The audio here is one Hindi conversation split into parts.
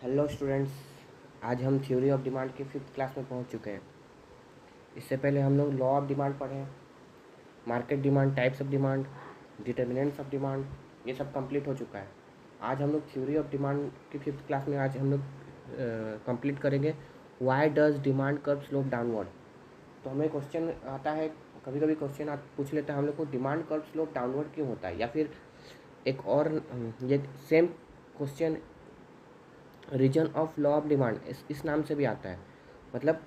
Hello students. आज हम थ्योरी ऑफ डिमांड की फिफ्थ क्लास में पहुंच चुके हैं। इससे पहले हम लोग लॉ ऑफ डिमांड पढ़े हैं, market demand, types of demand, determinants of demand, ये सब कंप्लीट हो चुका है। आज हम लोग थ्योरी ऑफ डिमांड की फिफ्थ क्लास में आज हम लोग कंप्लीट करेंगे why does demand curve slope downward. तो हमें क्वेश्चन आता है, कभी कभी क्वेश्चन पूछ लेता है हम लोग को, डिमांड कर्व स्लोप डाउनवर्ड क्यों होता है, या फिर एक और ये same question reason of law of demand इस नाम से भी आता है। मतलब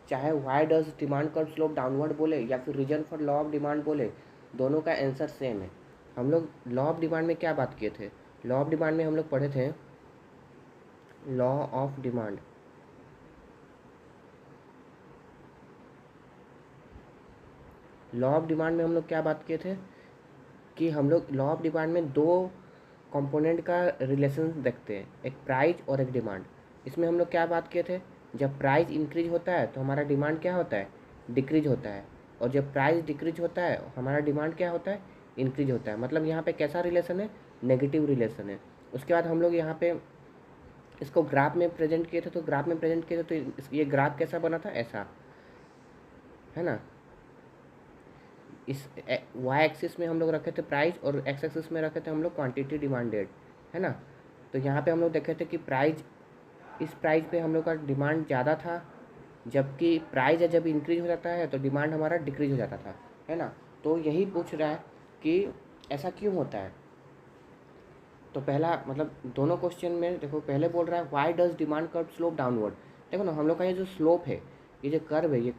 चाहे why does demand curve slope downward बोले या फिर reason for law of demand बोले, दोनों का आंसर सेम है। हम लोग लॉ ऑफ डिमांड में क्या बात किए थे? लॉ ऑफ डिमांड में हम लोग पढ़े थे law of demand. Law of demand में हम लोग क्या बात किए थे कि हम लोग लॉ ऑफ डिमांड में दो कंपोनेंट का रिलेशन देखते हैं, एक प्राइस और एक डिमांड। इसमें हम लोग क्या बात किए थे, जब प्राइस इंक्रीज होता है तो हमारा डिमांड क्या होता है, डिक्रीज होता है। और जब प्राइस डिक्रीज होता है हमारा डिमांड क्या होता है, इंक्रीज होता है। मतलब यहाँ पे कैसा रिलेशन है, नेगेटिव रिलेशन है। उसके बाद हम लोग यहाँ पे इसको ग्राफ में प्रेजेंट किए थे, तो ग्राफ में प्रेजेंट किए थे तो ये ग्राफ कैसा बना था, ऐसा है ना। इस वाई एक्सिस में हम लोग रखे थे प्राइस और एक्स एक्सिस में रखे थे हम लोग क्वांटिटी डिमांडेड, है ना। तो यहाँ पे हम लोग देखे थे कि प्राइस, इस प्राइस पे हम लोग का डिमांड ज़्यादा था, जबकि प्राइस जब इंक्रीज हो जाता है तो डिमांड हमारा डिक्रीज हो जाता था, है ना। तो यही पूछ रहा है कि ऐसा क्यों होता है। तो पहला मतलब दोनों क्वेश्चन में देखो, पहले बोल रहा है why does demand curve slope downward. देखो ना, हम लोग का ये जो स्लोप है, ये जो कर्व है, ये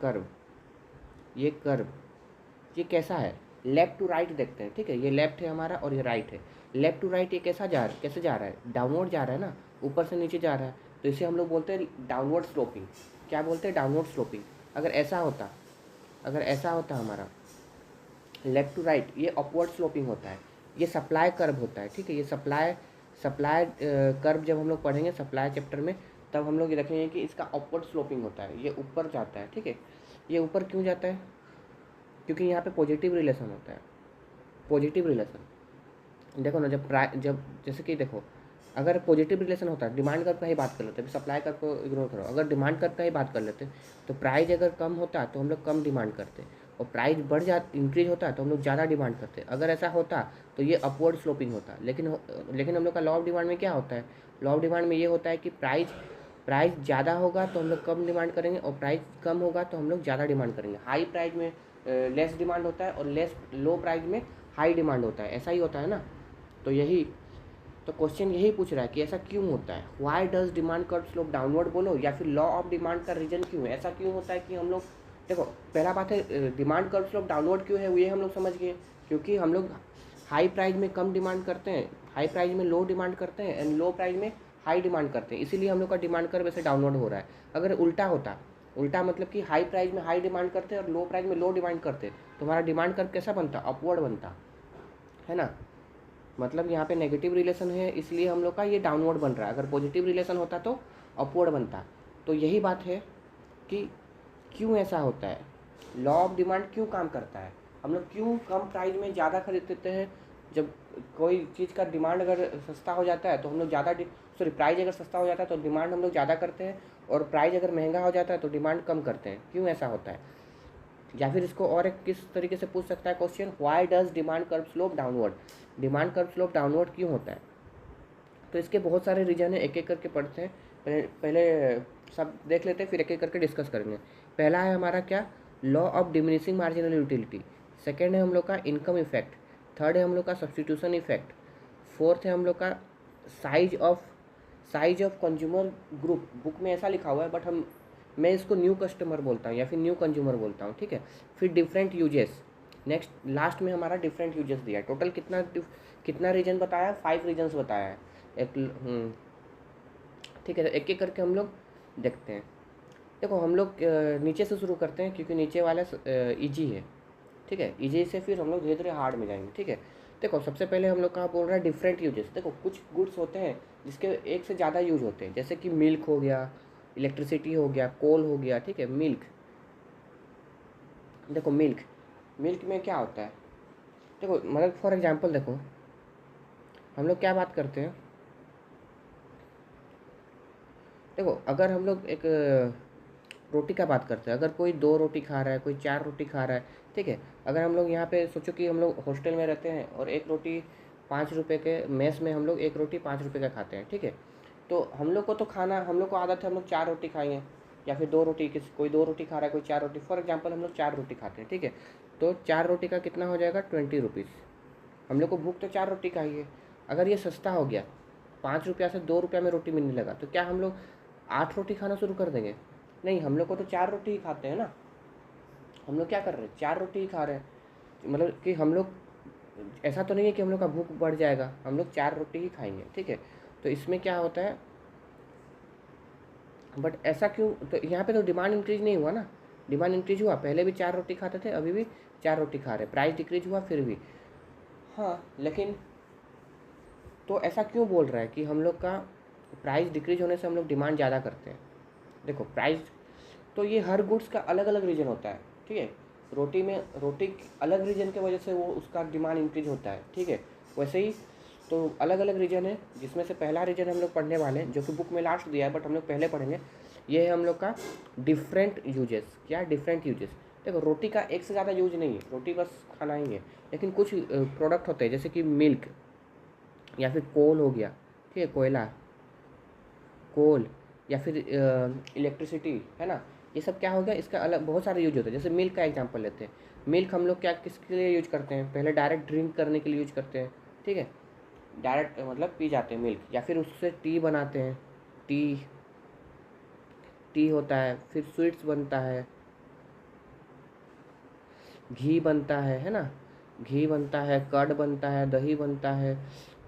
कर्व ये कैसा है, लेफ्ट टू राइट देखते हैं, ठीक है। ये लेफ्ट है हमारा और ये राइट है। लेफ्ट टू राइट ये कैसे जा रहा है, डाउनवर्ड जा रहा है ना, ऊपर से नीचे जा रहा है। तो इसे हम लोग बोलते हैं डाउनवर्ड स्लोपिंग। क्या बोलते हैं, डाउनवर्ड स्लोपिंग। अगर ऐसा होता हमारा लेफ्ट टू राइट, ये अपवर्ड स्लोपिंग होता है। ये सप्लाई कर्व होता है, ठीक है। ये सप्लाई सप्लाई कर्व जब हम लोग पढ़ेंगे सप्लाई चैप्टर में, तब हम लोग ये देखेंगे कि इसका अपवर्ड स्लोपिंग होता है, ये ऊपर जाता है, ठीक है। ये ऊपर क्यों जाता है, क्योंकि यहाँ पे पॉजिटिव रिलेशन होता है, पॉजिटिव रिलेशन। देखो ना, जब जैसे कि देखो, अगर पॉजिटिव रिलेशन होता है, डिमांड कर्व का ही बात कर लेते हैं, सप्लाई कर्व को इग्नोर करो, अगर डिमांड कर्व का ही बात कर लेते हैं, तो प्राइस अगर कम होता तो हम लोग कम डिमांड करते, और प्राइस इंक्रीज होता है तो हम लोग ज़्यादा डिमांड करते। अगर ऐसा होता तो ये अपवर्ड स्लोपिंग होता। लेकिन हम लोग का लॉ ऑफ डिमांड में क्या होता है, लॉ ऑफ डिमांड में ये होता है कि प्राइस ज़्यादा होगा तो हम लोग कम डिमांड करेंगे, और प्राइस कम होगा तो हम लोग ज़्यादा डिमांड करेंगे। हाई प्राइस में लेस डिमांड होता है, और लो प्राइस में हाई डिमांड होता है, ऐसा ही होता है ना। तो यही तो क्वेश्चन यही पूछ रहा है कि ऐसा क्यों होता है, why does demand curve slope downward बोलो, या फिर लॉ ऑफ डिमांड का रीजन क्यों है, ऐसा क्यों होता है कि हम लोग देखो, पहला बात है डिमांड कर्व स्लोप डाउनवर्ड क्यों है, ये हम लोग समझ गए। क्योंकि हम लोग हाई प्राइस में कम डिमांड करते हैं, हाई प्राइस में लो डिमांड करते हैं, एंड लो प्राइस में हाई डिमांड करते हैं, इसीलिए हम लोग का डिमांड कर्व ऐसे डाउनवर्ड हो रहा है। अगर उल्टा होता, उल्टा मतलब कि हाई प्राइस में हाई डिमांड करते और लो प्राइस में लो डिमांड करते, तो हमारा डिमांड कर्व कैसा बनता, अपवर्ड बनता, है ना। मतलब यहाँ पे नेगेटिव रिलेशन है, इसलिए हम लोग का ये डाउनवर्ड बन रहा है। अगर पॉजिटिव रिलेशन होता तो अपवर्ड बनता। तो यही बात है कि क्यों ऐसा होता है, लॉ ऑफ डिमांड क्यों काम करता है, हम लोग क्यों कम प्राइस में ज़्यादा खरीद लेते हैं। जब कोई चीज़ का डिमांड अगर सस्ता हो जाता है तो हम लोग प्राइस अगर सस्ता हो जाता है तो डिमांड हम लोग ज़्यादा करते हैं, और प्राइस अगर महंगा हो जाता है तो डिमांड कम करते हैं। क्यों ऐसा होता है, या फिर इसको और एक किस तरीके से पूछ सकता है question, why does demand curve slope downward, demand curve slope downward क्यों होता है। तो इसके बहुत सारे रीजन है, एक एक करके पढ़ते हैं। पहले सब देख लेते हैं, फिर एक एक करके डिस्कस करेंगे। पहला है हमारा क्या, law of diminishing marginal utility. Second है हम लोग का इनकम इफेक्ट। थर्ड है हम लोग का सब्सटीट्यूशन इफेक्ट। फोर्थ है हम लोग का size of size of consumer group. Book में ऐसा लिखा हुआ है, बट मैं इसको न्यू कस्टमर बोलता हूँ या फिर न्यू कंज्यूमर बोलता हूँ, ठीक है। फिर डिफरेंट यूजेस, नेक्स्ट लास्ट में हमारा डिफरेंट यूजेस दिया है। टोटल कितना रीजन बताया है, 5 रीजन्स बताया है। ठीक है, एक एक करके हम लोग देखते हैं। देखो हम लोग नीचे से शुरू करते हैं, क्योंकि नीचे वाला इजी है, ठीक है। इजी से फिर हम लोग धीरे धीरे हार्ड में जाएंगे, ठीक है। देखो सबसे पहले हम लोग कहाँ बोल रहा है, डिफरेंट यूजेस। देखो कुछ गुड्स होते हैं जिसके एक से ज़्यादा यूज होते हैं, जैसे कि मिल्क हो गया, इलेक्ट्रिसिटी हो गया, कोल हो गया, ठीक है। मिल्क, देखो मिल्क मिल्क में क्या होता है, देखो मतलब फॉर एग्जांपल देखो, हम लोग क्या बात करते हैं, देखो अगर हम लोग एक रोटी का बात करते हैं, अगर कोई 2 रोटी खा रहा है, कोई 4 रोटी खा रहा है, ठीक है। अगर हम लोग यहाँ पे सोचो कि हम लोग हॉस्टल में रहते हैं और एक रोटी 5 रुपये के मेस में हम लोग एक रोटी 5 रुपये का खाते हैं, ठीक है। तो हम लोग को तो खाना, हम लोग को आदत है हम लोग 4 रोटी खाएंगे या फिर 2 रोटी, किसी कोई 2 रोटी खा रहा है, कोई 4 रोटी, फॉर एग्जाम्पल हम लोग 4 रोटी खाते हैं, ठीक है। तो 4 रोटी का कितना हो जाएगा, 20 रुपीज़। हम लोग को भूख तो 4 रोटी का ही है। अगर ये सस्ता हो गया, 5 रुपया से 2 रुपया में रोटी मिलने लगा, तो क्या हम लोग 8 रोटी खाना शुरू कर देंगे? नहीं, हम लोग को तो 4 रोटी ही खाते हैं ना। हम लोग क्या कर रहे हैं, 4 रोटी ही खा रहे हैं। मतलब कि हम लोग, ऐसा तो नहीं है कि हम लोग का भूख बढ़ जाएगा, हम लोग 4 रोटी ही खाएंगे, ठीक है। तो इसमें क्या होता है, बट ऐसा क्यों, तो यहाँ पे तो डिमांड इंक्रीज नहीं हुआ ना। डिमांड इंक्रीज हुआ, पहले भी 4 रोटी खाते थे, अभी भी 4 रोटी खा रहे हैं, प्राइस डिक्रीज हुआ फिर भी। हाँ, लेकिन तो ऐसा क्यों बोल रहा है कि हम लोग का प्राइस डिक्रीज होने से हम लोग डिमांड ज़्यादा करते हैं? देखो प्राइस, तो ये हर गुड्स का अलग अलग रीज़न होता है, ठीक है। रोटी में, रोटी अलग रीज़न की वजह से वो उसका डिमांड इंक्रीज होता है, ठीक है। वैसे ही तो अलग अलग रीज़न है, जिसमें से पहला रीज़न हम लोग पढ़ने वाले हैं, जो कि बुक में लास्ट दिया है बट हम लोग पहले पढ़ेंगे। ये है हम लोग का डिफरेंट यूजेस। क्या डिफरेंट यूजेस? देखो रोटी का एक से ज़्यादा यूज नहीं है, रोटी बस खाना ही है, लेकिन कुछ प्रोडक्ट होते हैं जैसे कि मिल्क या फिर कोल हो गया, ठीक है, कोयला, कोल, या फिर इलेक्ट्रिसिटी, है ना। ये सब क्या हो गया, इसका अलग बहुत सारे यूज होते हैं। जैसे मिल्क का एग्जांपल लेते हैं। मिल्क हम लोग क्या किसके लिए यूज करते हैं, पहले डायरेक्ट ड्रिंक करने के लिए यूज करते हैं, ठीक है। डायरेक्ट मतलब पी जाते हैं मिल्क, या फिर उससे टी बनाते हैं। टी, टी होता है, फिर स्वीट्स बनता है, घी बनता है ना। घी बनता है, कर्ड बनता है, दही बनता है,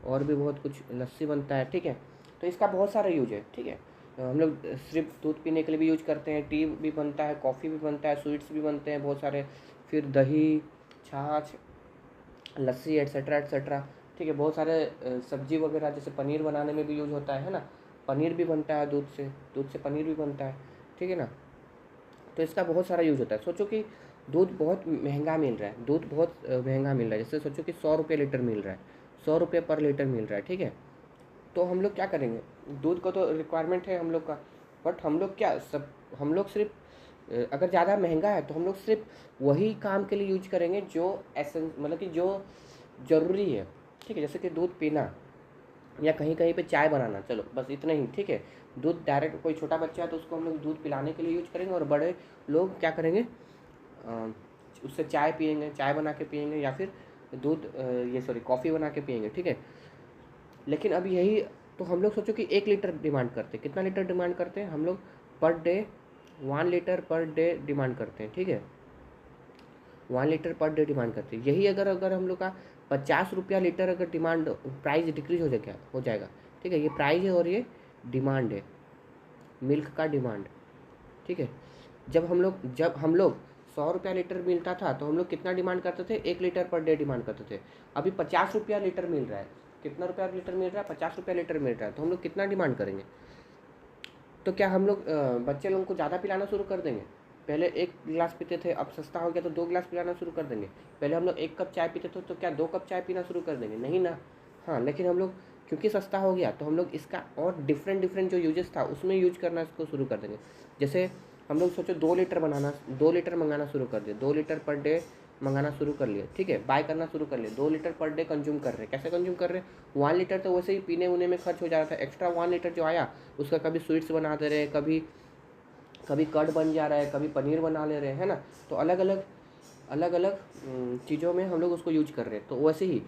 और भी बहुत कुछ, लस्सी बनता है, ठीक है। तो इसका बहुत सारा यूज है, ठीक है। हम लोग सिर्फ दूध पीने के लिए भी यूज करते हैं, टी भी बनता है, कॉफ़ी भी बनता है, स्वीट्स भी बनते हैं बहुत सारे, फिर दही, छाछ, लस्सी, एट्सेट्रा एट्सेट्रा, ठीक है। बहुत सारे सब्जी वगैरह जैसे पनीर बनाने में भी यूज होता है ना। पनीर भी बनता है दूध से, दूध से पनीर भी बनता है, ठीक है ना। तो इसका बहुत सारा यूज होता है। सोचो कि दूध बहुत महंगा मिल रहा है, दूध बहुत महंगा मिल रहा है, जैसे सोचो कि 100 रुपये लीटर मिल रहा है, 100 रुपये पर लीटर मिल रहा है, ठीक है। तो हम लोग क्या करेंगे, दूध का तो रिक्वायरमेंट है हम लोग का, बट हम लोग क्या सब, हम लोग सिर्फ अगर ज़्यादा महंगा है तो हम लोग सिर्फ वही काम के लिए यूज करेंगे जो एसेंस, मतलब कि जो ज़रूरी है, ठीक है। जैसे कि दूध पीना या कहीं कहीं पे चाय बनाना, चलो बस इतना ही, ठीक है। दूध डायरेक्ट, कोई छोटा बच्चा है तो उसको हम लोग दूध पिलाने के लिए यूज करेंगे, और बड़े लोग क्या करेंगे, अ, उससे चाय पियेंगे, चाय बना के पियेंगे, या फिर दूध ये सॉरी कॉफ़ी बना के पियेंगे, ठीक है। लेकिन अब यही, तो हम लोग सोचो कि 1 लीटर डिमांड करते हैं, कितना लीटर डिमांड करते हैं हम लोग per day, 1 litre per day demand करते हैं, ठीक है। 1 लीटर पर डे डिमांड करते हैं। यही अगर अगर हम लोग का 50 रुपया लीटर अगर डिमांड, प्राइस डिक्रीज हो जाएगा, ठीक है। ये प्राइस है और ये डिमांड है, मिल्क का डिमांड, ठीक है। जब हम लोग 100 रुपया लीटर मिलता था तो हम लोग कितना डिमांड करते थे, 1 लीटर पर डे डिमांड करते थे। अभी 50 रुपया लीटर मिल रहा है, कितना रुपया लीटर मिल रहा है, 50 रुपया लीटर मिल रहा है, तो हम लोग कितना डिमांड करेंगे? तो क्या हम लोग बच्चे लोगों को ज़्यादा पिलाना शुरू कर देंगे? पहले 1 गिलास पीते थे, अब सस्ता हो गया तो 2 गिलास पिलाना शुरू कर देंगे। पहले हम लोग 1 कप चाय पीते थे, तो क्या 2 कप चाय पीना शुरू कर देंगे? नहीं ना। हाँ, लेकिन हम लोग क्योंकि सस्ता हो गया तो हम लोग इसका और डिफरेंट डिफरेंट जो यूजेस था उसमें यूज करना इसको शुरू कर देंगे। जैसे हम लोग सोचो 2 लीटर बनाना, 2 लीटर मंगाना शुरू कर दिए, 2 लीटर पर डे मंगाना शुरू कर लिए, ठीक है, बाय करना शुरू कर लिए, 2 लीटर पर डे कंज्यूम कर रहे हैं। कैसे कंज्यूम कर रहे हैं, 1 लीटर तो वैसे ही पीने उने में खर्च हो जा रहा था, एक्स्ट्रा 1 लीटर जो आया उसका कभी स्वीट्स बना दे रहे हैं, कभी कभी कर्ड बन जा रहा है, कभी पनीर बना ले रहे हैं, है ना। तो अलग अलग अलग अलग चीज़ों में हम लोग उसको यूज कर रहे हैं। तो वैसे ही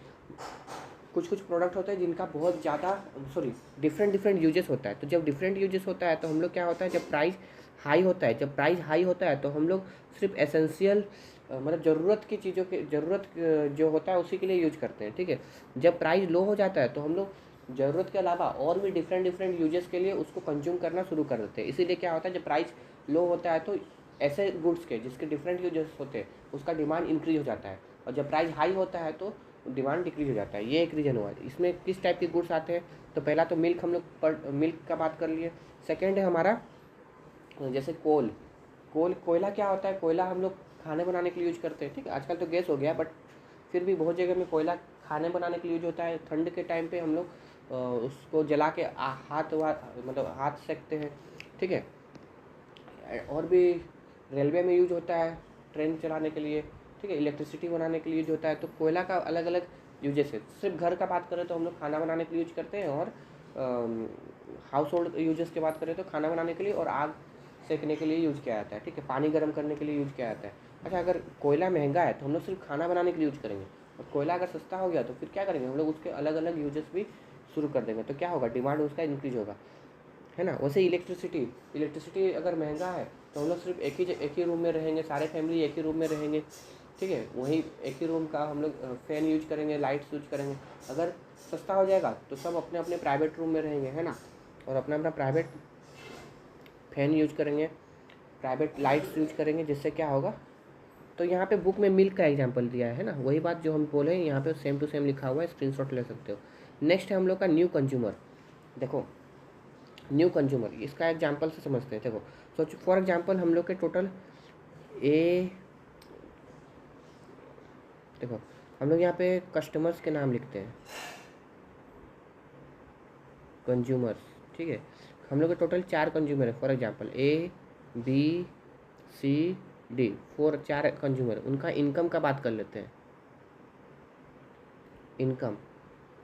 कुछ कुछ प्रोडक्ट होते हैं जिनका बहुत ज़्यादा, सॉरी, डिफरेंट डिफरेंट यूजेस होता है। तो जब डिफरेंट यूजेस होता है तो हम लोग क्या होता है, जब प्राइस हाई होता है, जब प्राइस हाई होता है तो हम लोग सिर्फ एसेंशियल, मतलब ज़रूरत की चीज़ों के, ज़रूरत जो होता है उसी के लिए यूज करते हैं, ठीक है। जब प्राइस लो हो जाता है तो हम लोग ज़रूरत के अलावा और भी डिफरेंट डिफरेंट यूजेस के लिए उसको कंज्यूम करना शुरू कर देते हैं। इसीलिए क्या होता है, जब प्राइस लो होता है तो ऐसे गुड्स के जिसके डिफरेंट यूजेस होते हैं उसका डिमांड इंक्रीज हो जाता है, और जब प्राइस हाई होता है तो डिमांड डिक्रीज हो जाता है। ये एक रीज़न हुआ। इसमें किस टाइप के गुड्स आते हैं, तो पहला तो मिल्क, हम लोग पर मिल्क का बात कर लिए। सेकेंड है हमारा जैसे कोल, कोयला क्या होता है, कोयला हम लोग खाने बनाने के लिए यूज करते हैं, ठीक है। आजकल तो गैस हो गया, बट फिर भी बहुत जगह में कोयला खाने बनाने के लिए यूज होता है। ठंड के टाइम पे हम लोग उसको जला के मतलब हाथ सेकते हैं, ठीक है। और भी रेलवे में यूज होता है ट्रेन चलाने के लिए, ठीक है। इलेक्ट्रिसिटी बनाने के लिए यूज होता है। तो कोयला का अलग अलग यूजेस है। सिर्फ घर का बात करें तो हम लोग खाना बनाने के लिए यूज करते हैं, और हाउस होल्ड यूजेस की बात करें तो खाना बनाने के लिए और आग सेकने के लिए यूज किया जाता है, ठीक है। पानी गर्म करने के लिए यूज किया जाता है। अच्छा, अगर कोयला महंगा है तो हम लोग सिर्फ खाना बनाने के लिए यूज करेंगे, और कोयला अगर सस्ता हो गया तो फिर क्या करेंगे हम लोग, उसके अलग अलग यूजेस भी शुरू कर देंगे। तो क्या होगा, डिमांड उसका इंक्रीज होगा, है ना। वैसे इलेक्ट्रिसिटी अगर महंगा है तो हम लोग सिर्फ एक ही रूम में रहेंगे, सारे फैमिली एक ही रूम में रहेंगे, ठीक है। वहीं एक ही रूम का हम लोग फैन यूज करेंगे, लाइट्स यूज करेंगे। अगर सस्ता हो जाएगा तो सब अपने अपने प्राइवेट रूम में रहेंगे, है ना, और अपना अपना प्राइवेट फैन यूज करेंगे, प्राइवेट लाइट्स यूज करेंगे, जिससे क्या होगा। तो यहाँ पे बुक में मिल्क का एग्जांपल दिया है ना, वही बात जो हम बोले यहाँ पे सेम टू सेम लिखा हुआ है, स्क्रीनशॉट ले सकते हो। नेक्स्ट है हम लोग का न्यू कंज्यूमर। देखो न्यू कंज्यूमर, इसका एग्जांपल से समझते हैं। देखो सोचो फॉर एग्जांपल हम लोग के टोटल देखो हम लोग यहाँ पे कस्टमर्स के नाम लिखते हैं, कंज्यूमर्स, ठीक है। हम लोग के टोटल 4 कंज्यूमर है, फॉर एग्जांपल ABCD, 4 कंज्यूमर। उनका इनकम का बात कर लेते हैं।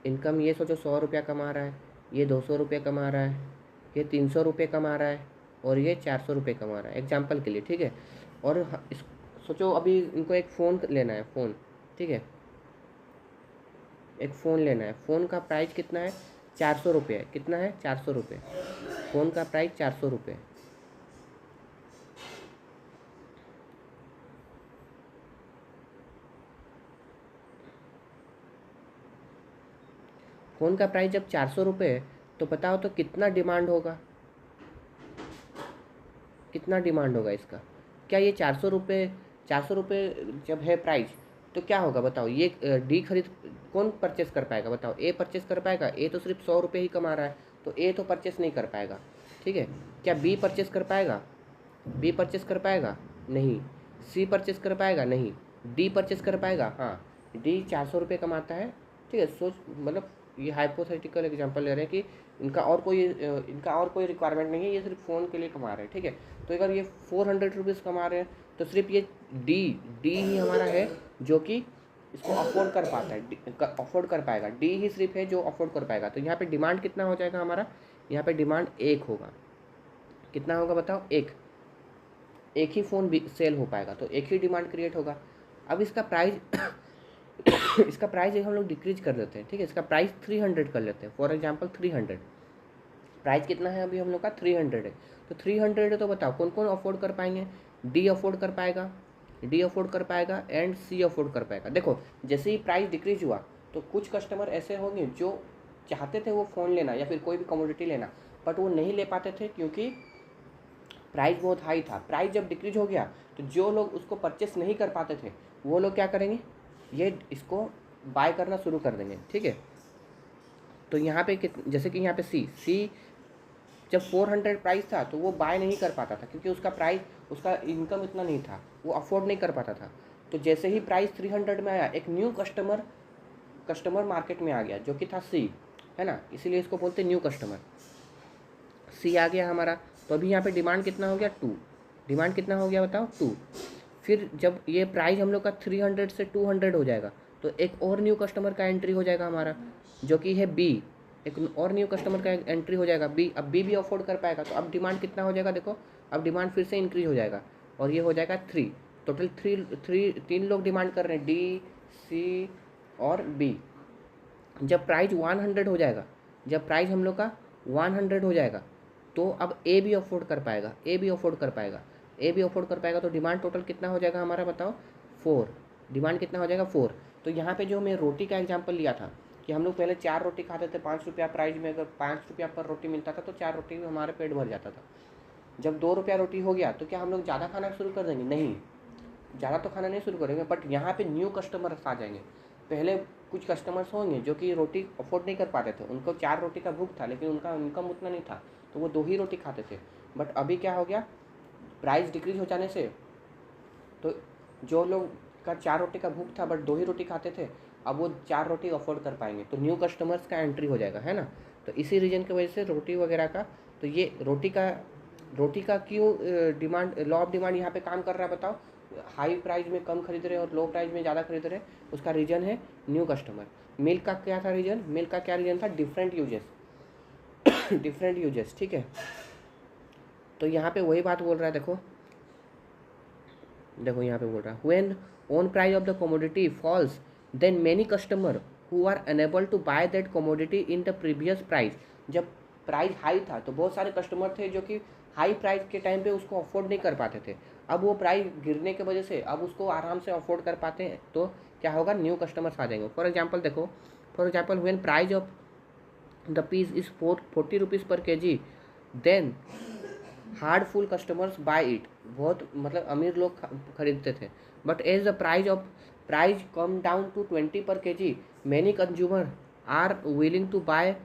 इनकम ये सोचो 100 रुपया कमा रहा है, ये 200 रुपये कमा रहा है, ये 300 रुपये कमा रहा है, और ये 400 रुपये कमा रहा है, एग्जाम्पल के लिए, ठीक है। और सोचो अभी इनको एक फ़ोन लेना है, फ़ोन, ठीक है। एक फ़ोन लेना है, फ़ोन का प्राइस कितना है, 400 रुपये। कितना है, 400 रुपये। फ़ोन का प्राइस 400 रुपये। फ़ोन का प्राइस जब 400 रुपये है तो बताओ तो कितना डिमांड होगा, कितना डिमांड होगा इसका। क्या ये 400 रुपये जब है प्राइस तो क्या होगा बताओ, ये डी खरीद कौन परचेस कर पाएगा बताओ, ए परचेस कर पाएगा। ए तो सिर्फ 100 रुपये ही कमा रहा है, तो ए तो परचेस नहीं कर पाएगा, ठीक है। क्या बी परचेस कर पाएगा, बी परचेस कर पाएगा नहीं। सी परचेस कर पाएगा नहीं। डी परचेस कर पाएगा, हाँ। डी 400 रुपये कमाता है, ठीक है। सोच मतलब ये हाइपोथेटिकल एग्जांपल ले रहे हैं कि इनका और कोई रिक्वायरमेंट नहीं है, ये सिर्फ फ़ोन के लिए कमा रहे हैं, ठीक है। तो अगर ये 400 रुपीज़ कमा रहे हैं तो सिर्फ ये डी ही हमारा है जो कि इसको अफोर्ड कर पाता है, अफोर्ड कर पाएगा। डी ही सिर्फ है जो अफोर्ड कर पाएगा। तो यहाँ पे डिमांड कितना हो जाएगा हमारा, यहाँ पे डिमांड 1 होगा। कितना होगा बताओ, एक ही फ़ोन सेल हो पाएगा, तो एक ही डिमांड क्रिएट होगा। अब इसका प्राइस इसका प्राइस हम लोग डिक्रीज कर देते हैं, ठीक है। इसका प्राइस 300 कर लेते हैं, फॉर एग्जांपल 300। प्राइस कितना है अभी हम लोग का, 300 है। तो 300 है तो बताओ कौन कौन अफोर्ड कर पाएंगे, डी अफोर्ड कर पाएगा, एंड सी अफोर्ड कर पाएगा। देखो जैसे ही प्राइस डिक्रीज हुआ तो कुछ कस्टमर ऐसे होंगे जो चाहते थे वो फ़ोन लेना या फिर कोई भी कमोडिटी लेना, बट वो नहीं ले पाते थे क्योंकि प्राइस बहुत हाई था। प्राइस जब डिक्रीज हो गया तो जो लोग उसको परचेस नहीं कर पाते थे वो लोग क्या करेंगे, ये इसको बाय करना शुरू कर देंगे, ठीक है। तो यहाँ पे जैसे कि यहाँ पे सी जब 400 प्राइस था तो वो बाय नहीं कर पाता था क्योंकि उसका इनकम इतना नहीं था, वो अफोर्ड नहीं कर पाता था। तो जैसे ही प्राइस 300 में आया, एक न्यू कस्टमर मार्केट में आ गया जो कि था सी, है ना, इसीलिए इसको बोलते हैं न्यू कस्टमर। सी आ गया हमारा, तो अभी यहाँ पे डिमांड कितना हो गया, 2। डिमांड कितना हो गया बताओ, 2। फिर जब ये प्राइस हम लोग का 300 से 200 हो जाएगा तो एक और न्यू कस्टमर का एंट्री हो जाएगा हमारा, जो कि है बी। एक और न्यू कस्टमर का एंट्री हो जाएगा बी। अब बी भी अफोर्ड कर पाएगा, तो अब डिमांड कितना हो जाएगा, देखो अब डिमांड फिर से इंक्रीज हो जाएगा और ये हो जाएगा 3। टोटल 3 लोग डिमांड कर रहे हैं, डी, सी और बी। जब प्राइस 100 हो जाएगा, जब प्राइस हम लोग का 100 हो जाएगा तो अब ए भी अफोर्ड कर पाएगा, तो डिमांड टोटल कितना हो जाएगा हमारा बताओ, 4। डिमांड कितना हो जाएगा, 4। तो यहाँ पे जो मैं रोटी का एग्जांपल लिया था कि हम लोग पहले 4 रोटी खाते थे 5 रुपया प्राइस में, अगर 5 रुपया पर रोटी मिलता था तो 4 रोटी में हमारा पेट भर जाता था। जब 2 रुपया रोटी हो गया तो क्या हम लोग ज़्यादा खाना शुरू कर देंगे, नहीं, ज़्यादा तो खाना नहीं शुरू करेंगे, बट यहाँ पे न्यू कस्टमर्स आ जाएंगे। पहले कुछ कस्टमर्स होंगे जो कि रोटी अफोर्ड नहीं कर पाते थे, उनको 4 रोटी का भूख था लेकिन उनका इनकम उतना नहीं था तो वो 2 ही रोटी खाते थे। बट अभी क्या हो गया, प्राइस डिक्रीज हो जाने से तो जो लोग का 4 रोटी का भूख था बट 2 ही रोटी खाते थे, अब वो 4 रोटी अफोर्ड कर पाएंगे, तो न्यू कस्टमर्स का एंट्री हो जाएगा, है ना। तो इसी रीजन की वजह से रोटी वगैरह का, तो ये रोटी का क्यों डिमांड, लॉ ऑफ डिमांड यहाँ पे काम कर रहा है बताओ। हाई प्राइस में कम खरीद रहे हैं और लो प्राइस में ज़्यादा खरीद रहे हैं, उसका रीज़न है न्यू कस्टमर। मिल्क का क्या था रीज़न, मिल्क का क्या रीज़न था, डिफरेंट यूजेस डिफरेंट यूजेस, ठीक है। तो यहाँ पे वही बात बोल रहा है, देखो देखो यहाँ पे बोल रहा है when own price of the commodity falls then many customer who are unable to buy that commodity in the previous price. जब प्राइस हाई था तो बहुत सारे कस्टमर थे जो कि हाई प्राइस के टाइम पे उसको अफोर्ड नहीं कर पाते थे। अब वो प्राइस गिरने की वजह से अब उसको आराम से अफोर्ड कर पाते हैं, तो क्या होगा, न्यू कस्टमर्स आ जाएंगे। फॉर एग्जाम्पल देखो, for example when price of the piece is 40 rupees per kg, then hard full customers buy it, बहुत मतलब अमीर लोग खरीदते थे। But as the price come down to 20 per kg, many consumer are willing to buy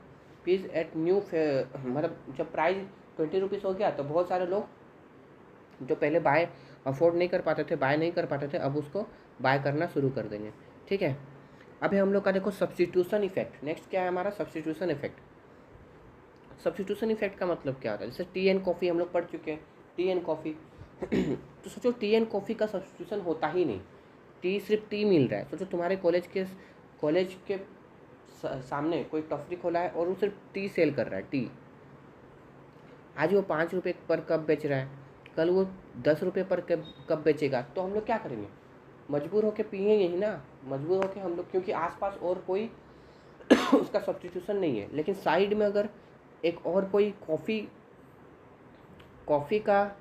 piece at new, मतलब जब प्राइस 20 रुपीज़ हो गया तो बहुत सारे लोग जो पहले बाय अफोर्ड नहीं कर पाते थे, बाय नहीं कर पाते थे, अब उसको बाय करना शुरू कर देंगे, ठीक है। अभी हम लोग का देखो सब्स्टिट्यूशन इफेक्ट, नेक्स्ट क्या है हमारा, सब्स्टिट्यूशन इफेक्ट। सब्स्टिट्यूशन इफेक्ट का मतलब क्या होता है, जैसे टी एंड कॉफ़ी हम लोग पढ़ चुके हैं, टी एंड कॉफ़ी तो सोचो टी एंड कॉफ़ी का सब्स्टिट्यूशन होता ही नहीं, टी सिर्फ टी मिल रहा है। सोचो तुम्हारे कॉलेज के सामने कोई टफरी खोला है और वो सिर्फ टी सेल कर रहा है, टी। आज वो 5 रुपये पर कप बेच रहा है, कल वो 10 रुपये पर कप बेचेगा, तो हम लोग क्या करेंगे, मजबूर होकर पिएंगे ही ना, मजबूर होकर हम लोग, क्योंकि आसपास और कोई उसका सब्स्टिट्यूशन नहीं है। लेकिन साइड में अगर एक और कोई कॉफ़ी का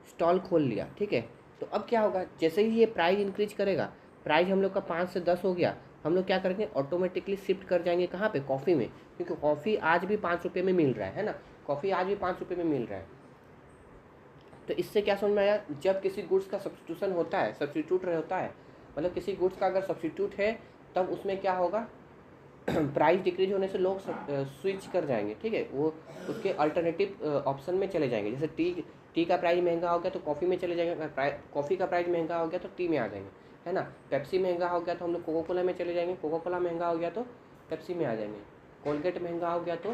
स्टॉल खोल लिया, ठीक है, तो अब क्या होगा, जैसे ही ये प्राइस इंक्रीज करेगा, प्राइस हम लोग का 5 से 10 हो गया, हम लोग क्या करेंगे, ऑटोमेटिकली शिफ्ट कर जाएंगे कहाँ पे, कॉफ़ी में, क्योंकि कॉफ़ी आज भी 5 रुपये में मिल रहा है ना, कॉफ़ी आज भी 5 रुपये में मिल रहा है। तो इससे क्या समझ में आया, जब किसी गुड्स का सब्स्टिट्यूशन होता है, सब्स्टिट्यूट होता है, मतलब किसी गुड्स का अगर सब्स्टिट्यूट है, तब उसमें क्या होगा, प्राइस डिक्रीज होने से लोग स्विच कर जाएंगे, ठीक है, वो उसके अल्टरनेटिव ऑप्शन में चले जाएंगे। जैसे टी का प्राइस महंगा हो गया तो कॉफ़ी में चले जाएंगे, कॉफ़ी का प्राइस महंगा हो गया तो टी में आ जाएंगे, है ना। पेप्सी महंगा हो गया तो हम लोग कोको कोला में चले जाएंगे, कोको कोला महंगा हो गया तो पेप्सी में आ जाएंगे। कोलगेट महंगा हो गया तो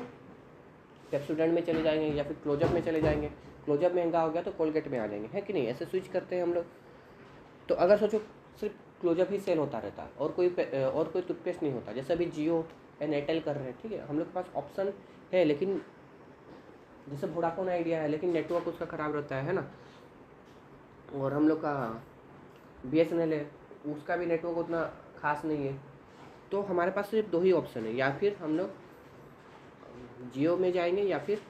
पेप्सोडेंट में चले जाएंगे, या फिर क्लोजअप में चले जाएंगे, क्लोजअप महंगा हो गया तो कोलगेट में आ जाएंगे, है कि नहीं, ऐसे स्विच करते हैं हम लोग। तो अगर सोचो सिर्फ क्लोजअप ही सेल होता रहता और कोई टूथपेस्ट नहीं होता, जैसे अभी जियो एंड एयरटेल कर रहे हैं, ठीक है, हम लोग के पास ऑप्शन है, लेकिन जैसे वोडाफोन आइडिया है, लेकिन नेटवर्क उसका ख़राब रहता है ना। और हम लोग का BSNL है, उसका भी नेटवर्क उतना खास नहीं है। तो हमारे पास सिर्फ 2 ही ऑप्शन है, या फिर हम लोग जियो में जाएंगे या फिर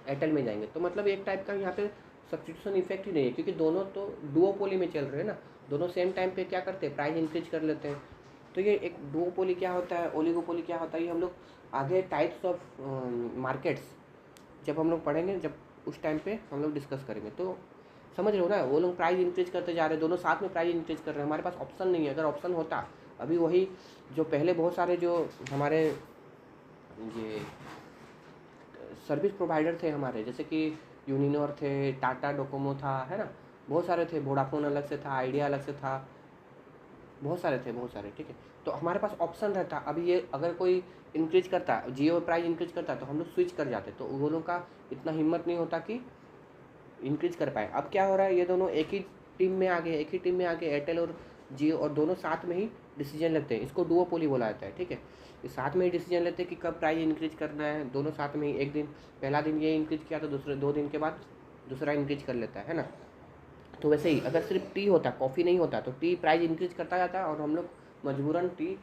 एयरटेल में जाएंगे। तो मतलब एक टाइप का यहाँ पे सब्स्टिट्यूशन इफेक्ट ही नहीं है, क्योंकि दोनों तो डुओपोली में चल रहे हैं ना, दोनों सेम टाइम पे क्या करते हैं, प्राइस इंक्रीज कर लेते हैं। तो ये एक डुओपोली क्या होता है, ओलिगोपोली क्या होता है, ये हम लोग आगे टाइप्स ऑफ मार्केट्स जब हम लोग पढ़ेंगे, जब उस टाइम पे हम लोग डिस्कस करेंगे। तो समझ रहे हो ना, वो लोग प्राइस इंक्रीज करते जा रहे हैं, दोनों साथ में प्राइस इंक्रीज कर रहे हैं, हमारे पास ऑप्शन नहीं है। अगर ऑप्शन होता, अभी वही जो पहले बहुत सारे जो हमारे ये सर्विस प्रोवाइडर थे हमारे, जैसे कि यूनिनोर थे, टाटा डोकोमो था, है ना, बहुत सारे थे, वोडाफोन अलग से था, आइडिया अलग से था, बहुत सारे, ठीक है। तो हमारे पास ऑप्शन रहता। अभी ये अगर कोई इंक्रीज करता, जियो प्राइस इंक्रीज करता, तो हम लोग स्विच कर जाते, तो वो लोग का इतना हिम्मत नहीं होता कि इंक्रीज कर पाए। अब क्या हो रहा है, ये दोनों एक ही टीम में आ गए, एयरटेल और जियो, और दोनों साथ में ही डिसीजन लेते हैं। इसको डुओपोली बोला जाता है, ठीक है। ये साथ में ही डिसीजन लेते हैं कि कब प्राइस इंक्रीज करना है, दोनों साथ में ही। एक दिन पहला दिन ये इंक्रीज किया तो दूसरे 2 दिन के बाद दूसरा इंक्रीज कर लेता है ना। तो वैसे ही अगर सिर्फ टी होता, कॉफ़ी नहीं होता, तो टी प्राइस इंक्रीज करता जाता और हम लोग मजबूरन टी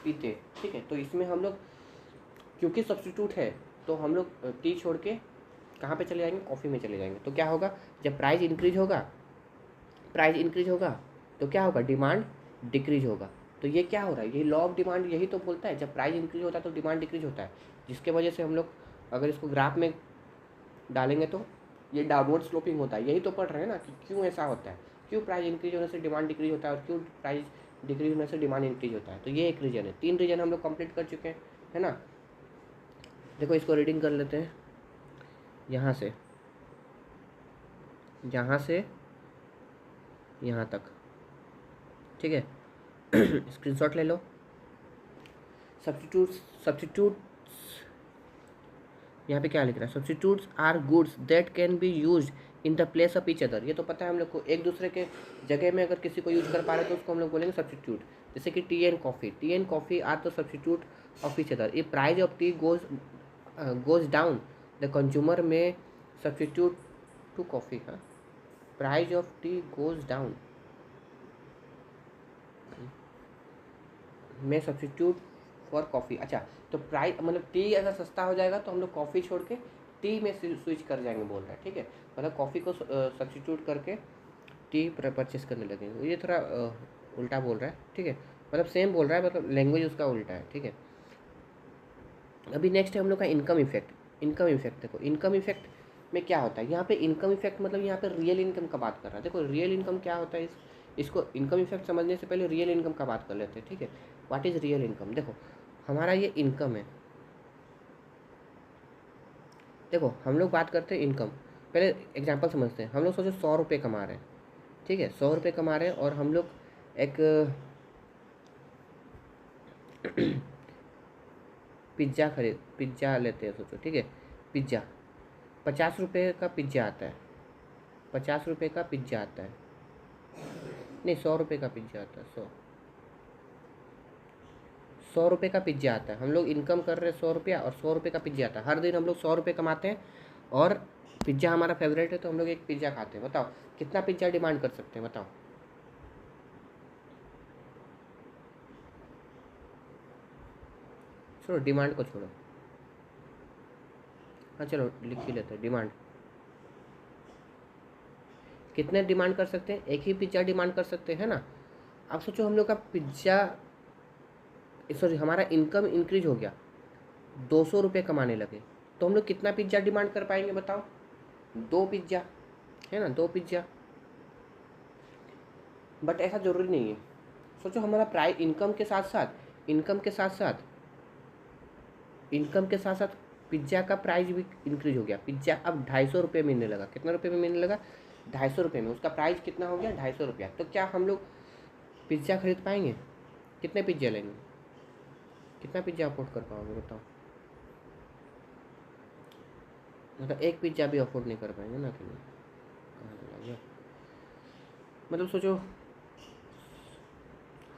पीते, ठीक है। तो इसमें हम लोग क्योंकि सब्स्टिट्यूट है, तो हम लोग टी छोड़ के कहाँ पे चले जाएंगे, कॉफ़ी में चले जाएंगे। तो क्या होगा, जब प्राइस इंक्रीज होगा तो क्या होगा, डिमांड डिक्रीज होगा। तो ये क्या हो रहा है, ये लॉ ऑफ डिमांड यही तो बोलता है, जब प्राइस इंक्रीज होता है तो डिमांड डिक्रीज होता है, जिसके वजह से हम लोग अगर इसको ग्राफ में डालेंगे तो ये डाउनवर्ड स्लोपिंग होता है। यही तो पढ़ रहे हैं ना कि क्यों ऐसा होता है, क्यों प्राइस इंक्रीज होने से डिमांड डिक्रीज होता है और क्यों प्राइस डिक्रीज होने से डिमांड इंक्रीज होता है। तो ये एक रीजन है। 3 रीजन हम लोग कंप्लीट कर चुके हैं, है ना। देखो इसको रीडिंग कर लेते हैं, यहाँ से यहाँ तक, ठीक है। स्क्रीनशॉट ले लो। सब्स्टिट्यूट यहाँ पे क्या लिख रहा है, substitutes are goods that can be use in the place of each other. ये तो पता है हम लोग को, एक दूसरे के जगह में अगर किसी को यूज कर पा रहे हैं तो उसको हम लोग बोलेंगे सब्स्टिट्यूट। जैसे कि tea and coffee are the substitute of each other. If price of tea goes down the consumer may substitute to coffee. हाँ, price of tea goes down may substitute for coffee. अच्छा, तो प्राइस मतलब टी अगर सस्ता हो जाएगा तो हम लोग कॉफ़ी छोड़ के टी में स्विच कर जाएंगे बोल रहा है, ठीक है। मतलब कॉफ़ी को सब्स्टिट्यूट करके टी परचेस करने लगेंगे। ये थोड़ा उल्टा बोल रहा है, ठीक है, मतलब सेम बोल रहा है, मतलब लैंग्वेज उसका उल्टा है, ठीक है। अभी नेक्स्ट है हम लोग का इनकम इफेक्ट। इनकम इफेक्ट देखो, इनकम इफेक्ट में क्या होता है यहाँ पे, इनकम इफेक्ट मतलब यहाँ पे रियल इनकम का बात कर रहा है। देखो रियल इनकम क्या होता है, इसको इनकम इफेक्ट समझने से पहले रियल इनकम का बात कर लेते हैं, ठीक है। What is real income. देखो हमारा ये इनकम है, देखो हम लोग बात करते हैं इनकम। पहले एग्जांपल समझते हैं। हम लोग सोचो 100 रुपये कमा रहे हैं, ठीक है, 100 रुपये कमा रहे हैं और हम लोग एक पिज्ज़ा लेते हैं, सोचो, ठीक है। पिज्ज़ा 50 रुपये का पिज्ज़ा आता है, 50 रुपये का पिज्ज़ा आता है, नहीं 100 रुपये का पिज्ज़ा आता है, 100 रुपये का पिज्ज़ा आता है। हम लोग इनकम कर रहे हैं 100 रुपया और 100 रुपये का पिज्ज़ा आता है। हर दिन हम लोग 100 रुपये कमाते हैं और पिज्ज़ा हमारा फेवरेट है तो हम लोग एक पिज्ज़ा खाते हैं। बताओ कितना पिज्ज़ा डिमांड कर सकते हैं, बताओ। छोड़ो डिमांड को छोड़ो, हाँ चलो लिख ही लेते हैं। डिमांड कितने डिमांड कर सकते हैं, एक ही पिज्ज़ा डिमांड कर सकते हैं ना। अब सोचो हम लोग का पिज्ज़ा, सॉरी हमारा इनकम इंक्रीज हो गया, 200 रुपये कमाने लगे, तो हम लोग कितना पिज्ज़ा डिमांड कर पाएंगे बताओ। 2 पिज्ज़ा, है ना, 2 पिज्ज़ा। बट ऐसा ज़रूरी नहीं है। सोचो हमारा प्राइस इनकम के साथ साथ पिज्ज़ा का प्राइस भी इंक्रीज हो गया। पिज्ज़ा अब 250 रुपये मिलने लगा। कितना रुपये में मिलने लगा, 250 रुपये में। उसका प्राइस कितना हो गया, 250 रुपया। तो क्या हम लोग पिज्ज़ा खरीद पाएंगे, कितने पिज्ज़ा लेंगे, कितना पिज्ज़ा अफोर्ड कर पाओगे बताओ। मतलब एक पिज्ज़ा भी अफोर्ड नहीं कर पाएंगे ना, अकेले कहाँ चला गया। मतलब सोचो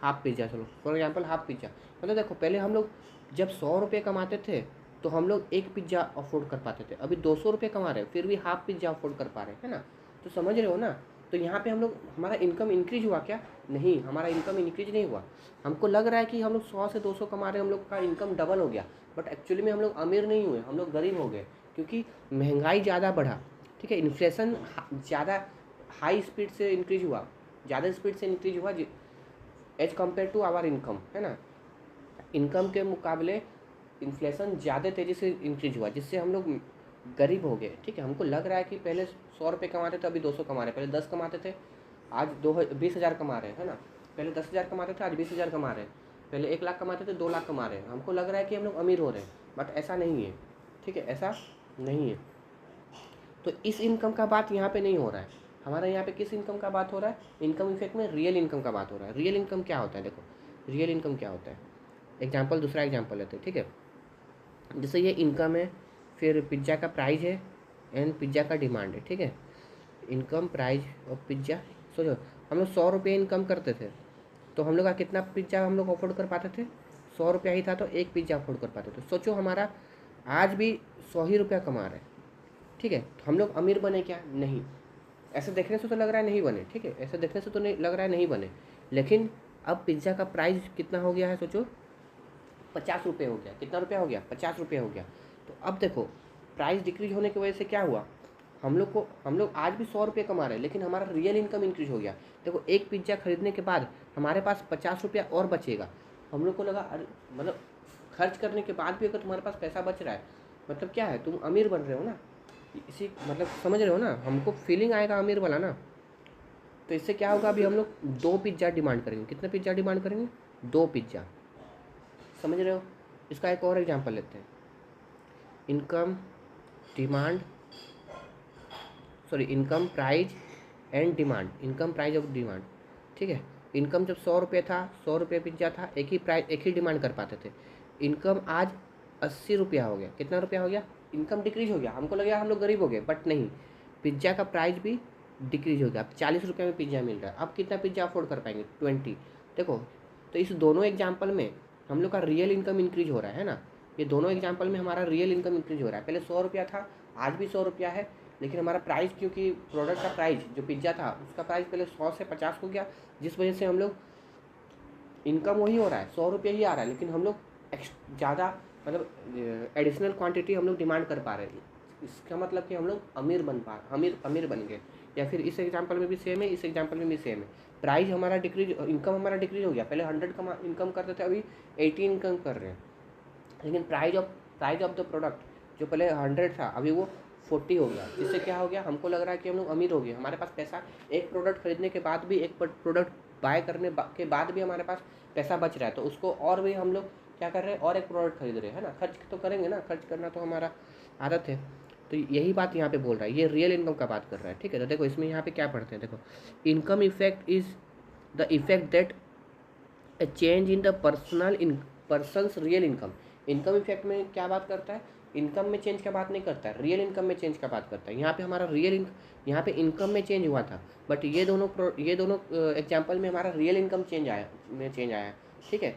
हाफ पिज्ज़ा, चलो फॉर एग्जांपल हाफ पिज्ज़ा। मतलब देखो पहले हम लोग जब 100 रुपये कमाते थे तो हम लोग एक पिज्ज़ा अफोर्ड कर पाते थे। अभी 200 रुपये कमा रहे हैं फिर भी हाफ पिज्ज़ा अफोर्ड कर पा रहे हैं, है ना। तो समझ रहे हो ना। तो यहाँ पे हम लोग, हमारा इनकम इंक्रीज हुआ क्या, नहीं, हमारा इनकम इंक्रीज नहीं हुआ। हमको लग रहा है कि हम लोग 100 से 200 कमा रहे हैं, हम लोग का इनकम डबल हो गया, बट एक्चुअली में हम लोग अमीर नहीं हुए, हम लोग गरीब हो गए। क्योंकि महंगाई ज़्यादा बढ़ा, ठीक है, इन्फ्लेशन ज़्यादा हाई स्पीड से इंक्रीज हुआ, ज़्यादा स्पीड से इंक्रीज हुआ as compare to our income, है ना। इनकम के मुकाबले इन्फ्लेशन ज़्यादा तेज़ी से इंक्रीज हुआ, जिससे हम लोग गरीब हो गए, ठीक है। हमको लग रहा है कि पहले 100 रुपये कमाते थे अभी 200 कमा रहे हैं, पहले 10 कमाते थे आज 20,000 कमा रहे हैं, है ना। पहले 10,000 कमाते थे आज 20,000 कमा रहे हैं, पहले 1 लाख कमाते थे 2 लाख कमा रहे हैं। हमको लग रहा है कि हम लोग अमीर हो रहे हैं, बट ऐसा नहीं है, ठीक है, ऐसा नहीं है। तो इस इनकम का बात यहाँ पे नहीं हो रहा है। हमारा यहाँ पे किस इनकम का बात हो रहा है, इनकम इफेक्ट में रियल इनकम का बात हो रहा है। रियल इनकम क्या होता है, देखो रियल इनकम क्या होता है। एग्जाम्पल, दूसरा एग्जाम्पल लेते हैं, ठीक है। जैसे ये इनकम है, फिर पिज्ज़ा का प्राइस है एंड पिज्ज़ा का डिमांड है, ठीक है। इनकम, प्राइस और पिज्ज़ा। सोचो हम लोग 100 रुपये इनकम करते थे तो हम लोग का कितना पिज्ज़ा हम लोग अफोर्ड कर पाते थे, 100 रुपया ही था तो एक पिज्ज़ा अफोर्ड कर पाते थे। सोचो हमारा आज भी 100 ही रुपया कमा रहे हैं, ठीक है। तो हम लोग अमीर बने क्या, नहीं। ऐसे देखने से तो लग रहा है नहीं बने, ठीक है, ऐसे देखने से तो नहीं लग रहा है नहीं बने। लेकिन अब पिज्ज़ा का प्राइस कितना हो गया है, सोचो 50 रुपये हो गया। कितना रुपया हो गया, 50 रुपये हो गया। तो अब देखो प्राइस डिक्रीज होने की वजह से क्या हुआ, हम लोग आज भी 100 रुपये कमा रहे हैं लेकिन हमारा रियल इनकम इंक्रीज हो गया। देखो एक पिज्ज़ा खरीदने के बाद हमारे पास 50 रुपया और बचेगा। हम लोग को लगा अरे, मतलब खर्च करने के बाद भी अगर तुम्हारे पास पैसा बच रहा है मतलब क्या है, तुम अमीर बन रहे हो ना। इसी मतलब समझ रहे हो ना, हमको फीलिंग आएगा अमीर वाला ना। तो इससे क्या होगा, अभी हम लोग 2 पिज्ज़ा डिमांड करेंगे। कितने पिज्ज़ा डिमांड करेंगे, 2 पिज्ज़ा। समझ रहे हो। इसका एक और एग्जांपल लेते हैं। Income demand, sorry income price and demand, income price of demand, ठीक है। इनकम जब 100 रुपये था, 100 रुपये पिज्ज़ा था, एक ही प्राइस, एक ही डिमांड कर पाते थे। इनकम आज 80 रुपया हो गया। कितना रुपया हो गया? इनकम डिक्रीज हो गया। हमको लगा हम लोग गरीब हो गए, बट नहीं, पिज्ज़ा का प्राइस भी डिक्रीज हो गया। अब 40 रुपये में पिज्ज़ा मिल रहा है। अब कितना पिज्ज़ा अफोर्ड कर पाएंगे? 20। देखो, तो इस दोनों एग्जाम्पल में हम लोग का रियल इनकम इंक्रीज हो रहा है ना। ये दोनों एग्जाम्पल में हमारा रियल इनकम इंक्रीज हो रहा है। पहले 100 रुपया था, आज भी 100 रुपया है, लेकिन हमारा प्राइस, क्योंकि प्रोडक्ट का प्राइस जो पिज्ज़ा था उसका प्राइस पहले 100 से 50 हो गया, जिस वजह से हम लोग इनकम वही हो रहा है, 100 रुपये ही आ रहा है, लेकिन हम लोग ज़्यादा मतलब एडिशनल क्वांटिटी हम लोग डिमांड कर पा रहे हैं। इसका मतलब कि हम लोग अमीर बन गए। या फिर इस एग्जांपल में भी सेम है, इस एग्जांपल में भी सेम है। प्राइस हमारा डिक्रीज, इनकम हमारा डिक्रीज हो गया। पहले 100 का इनकम करते थे, अभी 80 इनकम कर रहे हैं। लेकिन प्राइस ऑफ द प्रोडक्ट जो पहले 100 था, अभी वो 40 हो गया। जिससे क्या हो गया? हमको लग रहा है कि हम लोग अमीर हो गए। हमारे पास पैसा, एक प्रोडक्ट खरीदने के बाद भी, एक प्रोडक्ट बाय करने के बाद भी हमारे पास पैसा बच रहा है, तो उसको और भी हम लोग क्या कर रहे हैं? और एक प्रोडक्ट खरीद रहे हैं, है ना। खर्च तो करेंगे ना, खर्च करना तो हमारा आदत है। तो यही बात यहाँ पे बोल रहा है, ये रियल इनकम का बात कर रहा है, ठीक है। तो देखो इसमें यहाँ पे क्या पढ़ते हैं, देखो, income effect is the effect that A change in the persons real income. Income effect में क्या बात करता है? इनकम में चेंज का बात नहीं करता है, रियल इनकम में चेंज का बात करता है। यहाँ पे हमारा यहाँ पे इनकम में चेंज हुआ था, बट ये दोनों एग्जाम्पल में हमारा रियल इनकम चेंज आया, ठीक है।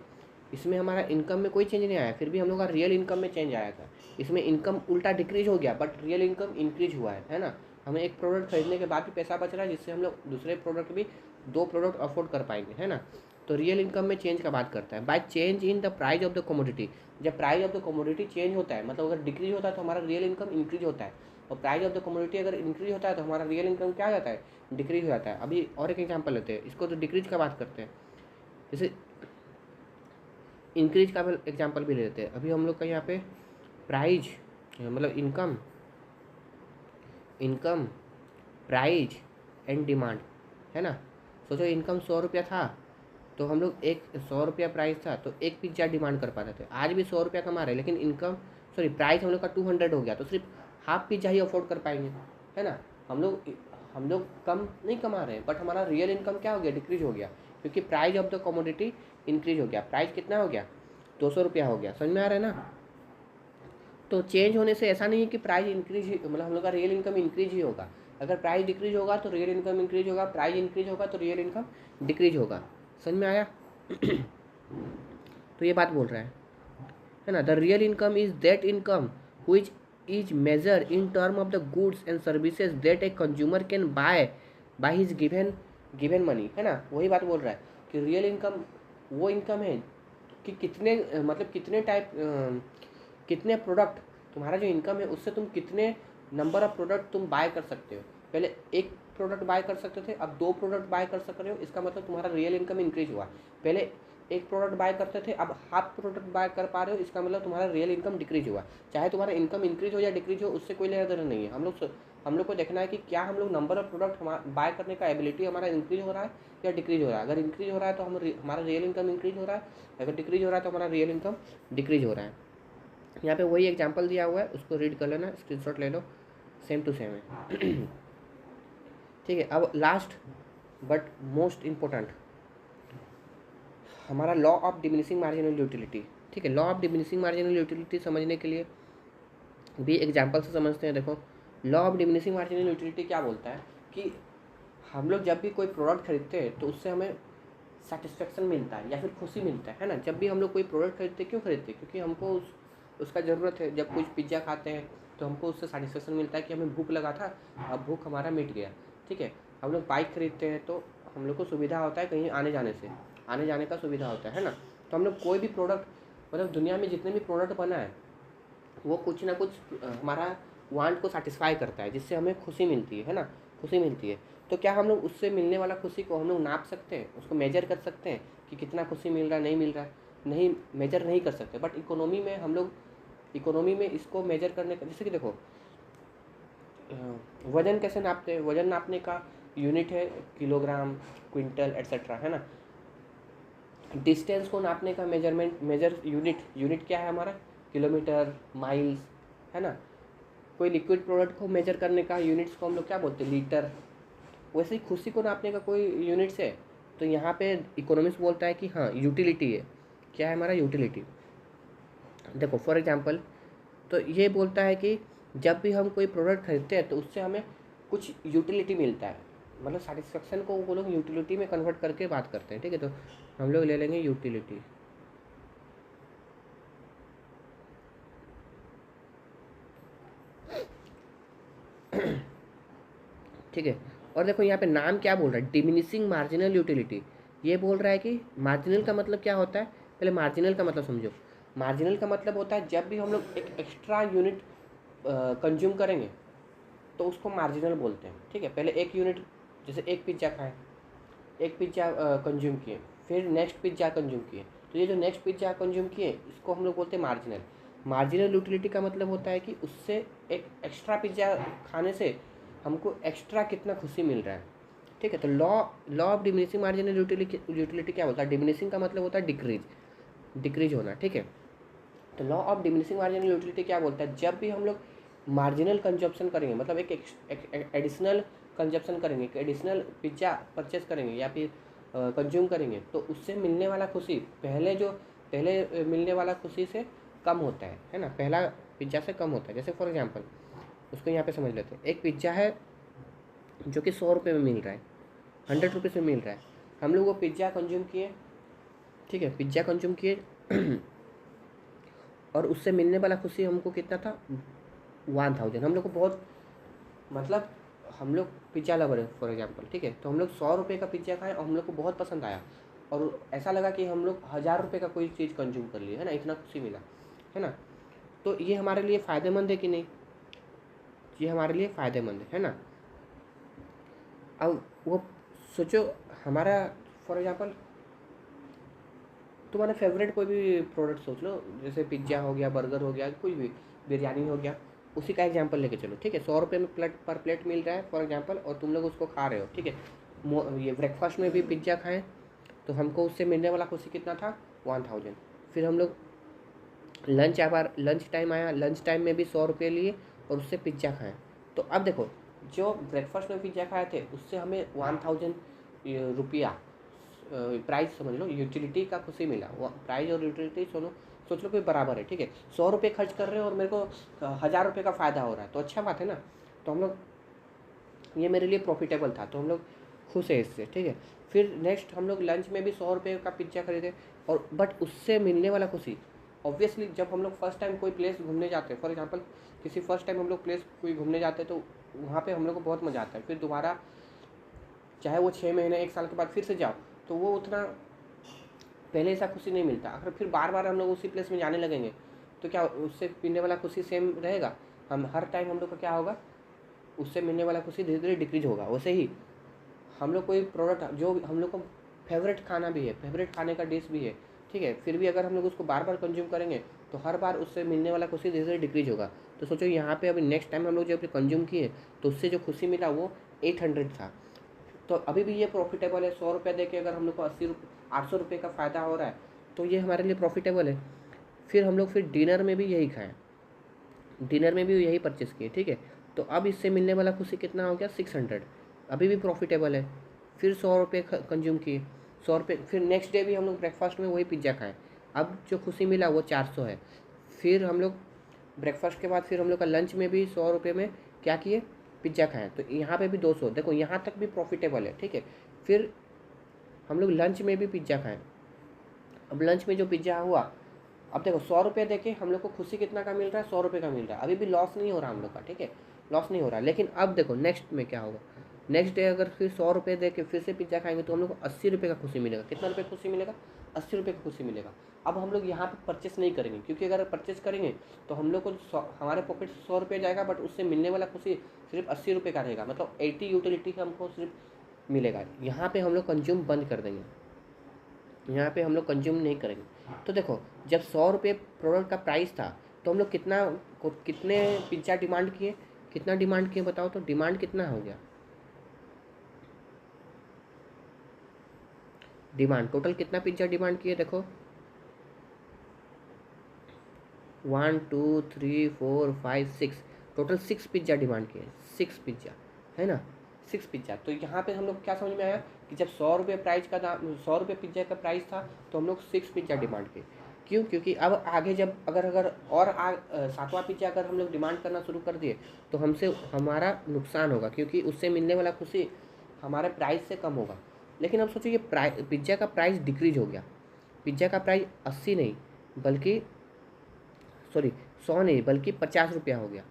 इसमें हमारा इनकम में कोई चेंज नहीं आया, फिर भी हम लोग का रियल इनकम में चेंज आया था। इसमें इनकम उल्टा डिक्रीज हो गया, बट रियल इनकम इंक्रीज हुआ है ना। हमें एक प्रोडक्ट खरीदने के बाद भी पैसा बच रहा है, जिससे हम लोग दूसरे प्रोडक्ट भी 2 प्रोडक्ट अफोर्ड कर पाएंगे, है ना। तो रियल इनकम में चेंज का बात करता है। By change in the price of the commodity, जब price of the commodity change होता है, मतलब अगर डिक्रीज होता है तो हमारा रियल इनकम इंक्रीज होता है, और प्राइस ऑफ द कमोडिटी अगर इंक्रीज होता है तो हमारा रियल इनकम क्या हो जाता है? डिक्रीज हो जाता है। अभी और एक एग्जाम्पल लेते हैं, इसको तो डिक्रीज का बात करते हैं, जैसे इंक्रीज का एग्जाम्पल भी ले लेते हैं। अभी हम लोग का यहाँ पे प्राइज, मतलब इनकम प्राइज एंड डिमांड, है ना। सोचो इनकम 100 रुपया था, तो हम लोग 100 रुपया प्राइस था, तो एक पिज्ज़ा डिमांड कर पाते थे। आज भी 100 रुपया कमा रहे हैं, लेकिन प्राइस हम लोग का 200 हो गया, तो सिर्फ हाफ पिज्ज़ा ही अफोर्ड कर पाएंगे, है ना। हम लोग कम नहीं कमा रहे हैं, बट हमारा रियल इनकम क्या हो गया? डिक्रीज हो गया, क्योंकि price of the commodity increase हो गया। प्राइस कितना हो गया? 200 रुपया हो गया। समझ में आ रहा है ना। तो चेंज होने से ऐसा नहीं है कि प्राइस इंक्रीज ही, मतलब हम लोग का रियल इनकम इंक्रीज ही होगा। अगर प्राइस डिक्रीज होगा तो रियल इनकम इंक्रीज होगा, प्राइस इंक्रीज होगा तो रियल इनकम डिक्रीज होगा। समझ में आया? तो ये बात बोल रहा है ना। The real income is that income which is major in term of the goods and services that a consumer can buy his given money, है ना। वही बात बोल रहा है कि रियल इनकम वो इनकम है कि कितने प्रोडक्ट, तुम्हारा जो इनकम है उससे तुम कितने नंबर ऑफ प्रोडक्ट तुम बाय कर सकते हो। पहले एक प्रोडक्ट बाय कर सकते थे, अब 2 प्रोडक्ट बाय कर सक रहे हो, इसका मतलब तुम्हारा रियल इनकम इंक्रीज हुआ। पहले एक प्रोडक्ट बाय करते थे, अब हाफ प्रोडक्ट बाय कर पा रहे हो, इसका मतलब तुम्हारा रियल इनकम डिक्रीज हुआ। चाहे तुम्हारा इनकम इंक्रीज हो या डिक्रीज हो, उससे कोई लेना देना नहीं है। हम लोग को देखना है कि क्या हम लोग नंबर ऑफ प्रोडक्ट बाय करने का एबिलिटी हमारा इंक्रीज हो रहा है या डिक्रीज हो रहा है। अगर इंक्रीज हो रहा है तो हमारा रियल इनकम इंक्रीज हो रहा है, अगर डिक्रीज हो रहा है तो हमारा रियल इनकम डिक्रीज हो रहा है। यहाँ पे वही एग्जांपल दिया हुआ है, उसको रीड कर लेना, स्क्रीनशॉट ले लो, सेम टू सेम है। ठीक है। अब लास्ट बट मोस्ट इम्पोर्टेंट, हमारा law of diminishing marginal utility. ठीक है। Law of diminishing marginal utility समझने के लिए भी एग्जांपल से समझते हैं। देखो, law of diminishing marginal utility क्या बोलता है कि हम लोग जब भी कोई प्रोडक्ट खरीदते हैं तो उससे हमें सेटिस्फेक्शन मिलता है या फिर खुशी मिलता है ना। जब भी हम लोग कोई प्रोडक्ट खरीदते, क्यों खरीदते? क्योंकि हमको उसका ज़रूरत है। जब कुछ पिज्ज़ा खाते हैं तो हमको उससे सेटिस्फेक्शन मिलता है कि हमें भूख लगा था, अब भूख हमारा मिट गया। ठीक है। हम लोग बाइक खरीदते हैं तो हम लोग को सुविधा होता है कहीं आने जाने का सुविधा होता है ना। तो हम लोग कोई भी प्रोडक्ट, मतलब दुनिया में जितने भी प्रोडक्ट बना है वो कुछ ना कुछ हमारा वांट को सेटिस्फाई करता है, जिससे हमें खुशी मिलती है ना, खुशी मिलती है। तो क्या हम लोग उससे मिलने वाला खुशी को हम लोग नाप सकते हैं, उसको मेजर कर सकते हैं कि कितना खुशी मिल रहा है, नहीं मिल रहा है? नहीं, मेजर नहीं कर सकते। बट इकोनॉमी में इसको मेजर करने का, जैसे कि देखो, वजन कैसे नापते हैं? वजन नापने का यूनिट है किलोग्राम, क्विंटल, एट्सेट्रा, है ना। डिस्टेंस को नापने का यूनिट क्या है हमारा? किलोमीटर, माइल्स, है ना। कोई लिक्विड प्रोडक्ट को मेजर करने का यूनिट्स को हम लोग क्या बोलते हैं? लीटर। वैसे ही खुशी को नापने का कोई यूनिट्स है तो यहाँ पे इकोनॉमिक्स बोलता है कि हाँ यूटिलिटी है, क्या है हमारा यूटिलिटी। देखो फॉर एग्जांपल, तो ये बोलता है कि जब भी हम कोई प्रोडक्ट खरीदते हैं तो उससे हमें कुछ यूटिलिटी मिलता है, मतलब सेटिस्फेक्शन को वो लोग यूटिलिटी में कन्वर्ट करके बात करते हैं, ठीक है। तो हम लोग ले लेंगे यूटिलिटी। ठीक है, और देखो यहाँ पे नाम क्या बोल रहा है, डिमिनिशिंग मार्जिनल यूटिलिटी। ये बोल रहा है कि मार्जिनल का मतलब क्या होता है, पहले मार्जिनल का मतलब समझो। मार्जिनल का मतलब होता है जब भी हम लोग एक एक्स्ट्रा यूनिट कंज्यूम करेंगे तो उसको मार्जिनल बोलते हैं, ठीक है। पहले एक यूनिट, जैसे एक पिज्ज़ा खाएं, एक पिज्ज़ा कंज्यूम किए, फिर नेक्स्ट पिज्ज़ा कंज्यूम किए, तो ये जो नेक्स्ट पिज्ज़ा कंज्यूम किए इसको हम लोग बोलते हैं मार्जिनल। मार्जिनल यूटिलिटी का मतलब होता है कि उससे एक एक्स्ट्रा पिज्ज़ा खाने से हमको एक्स्ट्रा कितना खुशी मिल रहा है, ठीक है। तो law law of diminishing marginal utility क्या होता है, डिमिनिशिंग का मतलब होता है डिक्रीज, डिक्रीज होना, ठीक है। तो law of diminishing marginal utility क्या बोलता है, जब भी हम लोग मार्जिनल कंजप्शन करेंगे, मतलब एक एडिशनल कंजप्शन करेंगे, एक एडिशनल पिज्ज़ा परचेस करेंगे या फिर कंज्यूम करेंगे, तो उससे मिलने वाला खुशी पहले मिलने वाला खुशी से कम होता है ना, पहला पिज्ज़ा से कम होता है। जैसे फॉर एग्जांपल उसको यहाँ पे समझ लेते हैं, एक पिज्ज़ा है जो कि 100 रुपये में मिल रहा है, 100 रुपीज़ में मिल रहा है, हम लोग वो पिज्ज़ा कंज्यूम किए, ठीक है, पिज्ज़ा कंज्यूम किए और उससे मिलने वाला खुशी हमको कितना था, 1000। हम लोग को बहुत, मतलब हम लोग पिज्ज़ा लवर है फॉर एग्जांपल, ठीक है। तो हम लोग 100 रुपये का पिज्ज़ा खाएं और हम लोग को बहुत पसंद आया, और ऐसा लगा कि हम लोग 1000 रुपये का कोई चीज़ कंज्यूम कर लिए, है ना, इतना खुशी मिला, है ना। तो ये हमारे लिए फ़ायदेमंद है कि नहीं, ये हमारे लिए फ़ायदेमंद है ना। अब वो सोचो, हमारा फॉर एग्जांपल तुम्हारा फेवरेट कोई भी प्रोडक्ट सोच लो, जैसे पिज्ज़ा हो गया, बर्गर हो गया, कोई भी, बिरयानी हो गया, उसी का एग्जांपल लेके चलो, ठीक है। 100 रुपये में पर प्लेट मिल रहा है फॉर एग्जांपल, और तुम लोग उसको खा रहे हो, ठीक है। ये ब्रेकफास्ट में भी पिज्ज़ा खाएं तो हमको उससे मिलने वाला खुशी कितना था, 1000। फिर हम लोग लंच टाइम आया, लंच टाइम में भी 100 रुपये लिए और उससे पिज्ज़ा खाएं, तो अब देखो जो ब्रेकफास्ट में पिज्ज़ा खाए थे उससे हमें 1000 रुपया प्राइस, समझ लो यूटिलिटी का खुशी मिला। वो प्राइस और यूटिलिटी सोनो सोच लो कोई बराबर है, ठीक है। 100 रुपये खर्च कर रहे हो और मेरे को 1000 रुपये का फ़ायदा हो रहा है, तो अच्छा बात है ना। तो हम लोग, ये मेरे लिए प्रॉफिटेबल था, तो हम लोग खुश है इससे, ठीक है। फिर नेक्स्ट हम लोग लंच में भी 100 रुपये का पिज्ज़ा खरीदे, और बट उससे मिलने वाला खुशी, ऑब्वियसली जब हम लोग फर्स्ट टाइम कोई प्लेस घूमने जाते हैं, फॉर एग्जांपल किसी फर्स्ट टाइम हम लोग प्लेस कोई घूमने जाते हैं तो वहाँ पे हम लोग को बहुत मज़ा आता है, फिर दोबारा चाहे वो 6 महीने 1 साल के बाद फिर से जाओ तो वो उतना पहले ऐसा खुशी नहीं मिलता। अगर फिर बार बार हम लोग उसी प्लेस में जाने लगेंगे तो क्या उससे मिलने वाला खुशी सेम रहेगा, हम हर टाइम हम लोग का क्या होगा, उससे मिलने वाला खुशी धीरे धीरे डिक्रीज होगा। वैसे ही हम लोग कोई प्रोडक्ट जो हम लोग को फेवरेट खाना भी है, फेवरेट खाने का डिश भी है, ठीक है, फिर भी अगर हम लोग उसको बार बार कंज्यूम करेंगे तो हर बार उससे मिलने वाला खुशी धीरे धीरे डिक्रीज होगा। तो सोचो यहाँ पे अभी नेक्स्ट टाइम हम लोग जब कंज्यूम किए तो उससे जो खुशी मिला वो 800 था, तो अभी भी ये प्रॉफिटेबल है। 100 रुपये दे के अगर हम लोग को 800 रुपये का फ़ायदा हो रहा है तो ये हमारे लिए प्रॉफिटेबल है। फिर हम लोग फिर डिनर में भी यही खाएँ, डिनर में भी यही परचेज़ किए, ठीक है। तो अब इससे मिलने वाला खुशी कितना हो गया, 600, अभी भी प्रॉफिटेबल है। फिर 100 रुपये कंज्यूम किए, 100 रुपये, फिर नेक्स्ट डे भी हम लोग ब्रेकफास्ट में वही पिज़्ज़ा खाएँ, अब जो खुशी मिला वो 400 है। फिर हम लोग ब्रेकफास्ट के बाद फिर हम लोग का लंच में भी 100 रुपये में क्या किए, पिज़्ज़ा खाएँ, तो यहाँ पे भी 200, देखो यहाँ तक भी प्रॉफिटेबल है, ठीक है। फिर हम लोग लंच में भी पिज़्ज़ा खाएँ, अब लंच में जो पिज़्ज़ा हुआ, अब देखो 100 रुपये देके हम लोग को खुशी कितना का मिल रहा है, 100 रुपये का मिल रहा है, अभी भी लॉस नहीं हो रहा हम लोग का, ठीक है, लॉस नहीं हो रहा। लेकिन अब देखो नेक्स्ट में क्या होगा, नेक्स्ट डे अगर फिर 100 रुपये दे के फिर से पिज़्ज़ा खाएंगे तो हम लोग को 80 रुपये का खुशी मिलेगा। कितना रुपये खुशी मिलेगा, 80 रुपये का खुशी मिलेगा। अब हम लोग यहाँ पे परचेस नहीं करेंगे, क्योंकि अगर परचेस करेंगे तो हम लोग को हमारे पॉकेट 100 रुपये जाएगा, बट उससे मिलने वाला खुशी सिर्फ 80 रुपये का रहेगा, मतलब 80 यूटिलिटी का हमको सिर्फ मिलेगा। यहाँ पे हम लोग कंज्यूम बंद कर देंगे, यहाँ पे हम लोग कंज्यूम नहीं करेंगे। तो देखो जब 100 रुपये प्रोडक्ट का प्राइस था तो हम लोग कितने पिज्ज़ा डिमांड किए, कितना डिमांड किए बताओ, तो डिमांड कितना हो गया, डिमांड टोटल कितना पिज्ज़ा डिमांड किए, देखो 1 2 3 4 5 6, टोटल 6 पिज्ज़ा डिमांड किए, 6 पिज्ज़ा, है ना। 6 पिज्ज़ा। तो यहाँ पे हम लोग क्या समझ में आया कि जब 100 रुपये प्राइस का दाम, 100 रुपये पिज्ज़ा का प्राइस था, तो हम लोग 6 पिज्ज़ा डिमांड किए। क्यों? क्योंकि अब आगे जब अगर और 7वां पिज्ज़ा अगर हम लोग डिमांड करना शुरू कर दिए तो हमसे हमारा नुकसान होगा, क्योंकि उससे मिलने वाला खुशी हमारे प्राइस से कम होगा। लेकिन अब सोचो ये पिज्ज़ा का प्राइस डिक्रीज हो गया, पिज्ज़ा का प्राइस 80 नहीं बल्कि 100 नहीं बल्कि 50 रुपया हो गया।